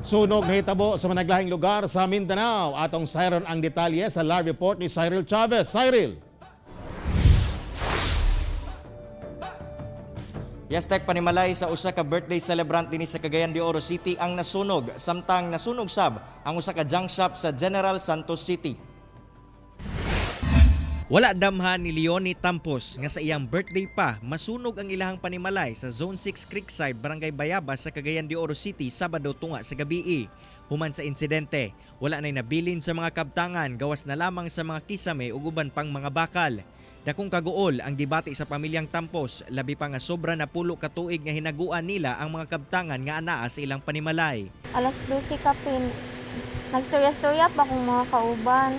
Sunog na hitabo sa managlahing lugar sa Mindanao. Atong sayron ang detalye sa live report ni Cyril Chavez. Cyril. Yastek panimalay sa usa ka birthday celebrant dinhi sa Cagayan de Oro City ang nasunog, samtang nasunog sab ang usa ka junk shop sa General Santos City. Wala damhan ni Leonie Tampos nga sa iyang birthday pa masunog ang ilahang panimalay sa Zone 6 Creekside, Barangay Bayabas sa Cagayan de Oro City Sabado tunga sa gabii. Human sa insidente, wala nay nabilin sa mga kabtangan gawas na lamang sa mga kisame ug uban pang mga bakal. Dakong kaguol ang debate sa pamilyang Tampos, labi pa nga sobra na pulo ka tuig nga hinaguan nila ang mga kabtangan nga anaa sa ilang panimalay. Alas 12 kapin, nagstorya-storya pa kung mga kauban.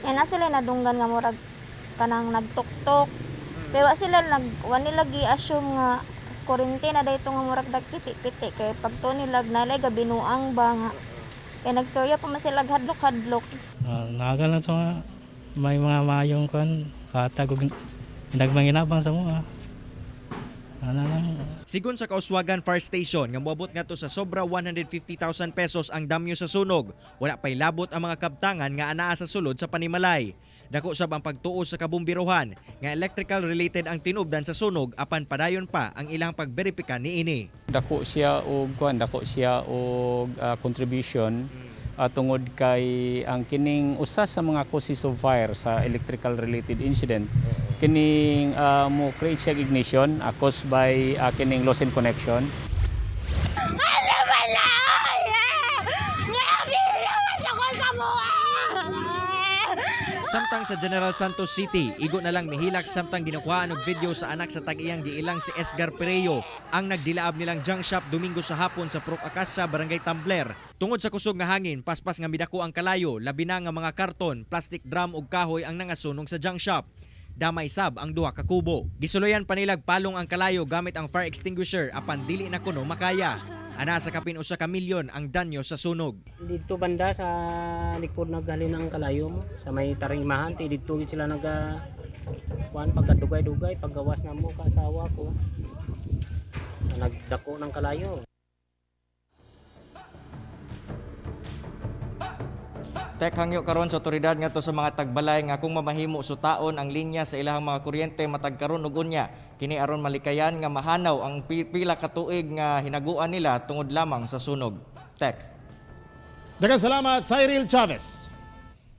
Yan na sila nadunggan nga murag kanang nagtuktok. Pero sila wani lagi assume nga kurente na dayto nga murag dagpiti-piti kay pagto nila nalay ga binuang ba nga. Kay nagstorya pa man sila hadlok-hadlok. Nagal na sa may mga mayong kan katagog nagmanginabang sa mga. Sigon sa Kauswagan Fire Station nga moabot ngadto sa sobra 150,000 pesos ang damyo sa sunog, wala pay labot ang mga kabtangan nga anaa sa sulod sa panimalay. Dako sab ang pagtuo sa kabumbiruhan nga electrical related ang tinubdan sa sunog apan padayon pa ang ilang pagberipika niini. Dako siya og contribution tungod kay ang kining usa sa mga causes of fire sa electrical related incident kining mo create siya ignition caused by kining loss in connection. Samtang sa General Santos City, igo na lang mihilak samtang ginukuhaan og video sa anak sa tag-iyang giilang si Esgar Pereo ang nagdilaab nilang junk shop Domingo sa hapon sa Proc Acacia, Barangay Tambler. Tungod sa kusog nga hangin, paspas nga midako ang kalayo, labi na nga mga karton, plastic drum ug kahoy ang nangasunong sa junk shop. Damay sab ang duha ka kubo. Gisuluyan pa nilag palong ang kalayo gamit ang fire extinguisher apan dili na kuno makaya. Ana sa kapin usa ka milyon ang danyo sa sunog. Dito banda sa likod naghalin ang kalayo mo sa may tarimahan dito sila kuan pagkadugay-dugay paggawas na mo kasawa ko. Nagdako ng kalayo. Tek hangyo karon sa otoridad ngadto sa mga tagbalay nga kung mamahimo sutaon ang linya sa ilahang mga kuryente matag karon ug unya kini aron malikayan nga mahanaw ang pila ka tuig nga hinaguan nila tungod lamang sa sunog. Tek. Daghang salamat, Cyril Chavez.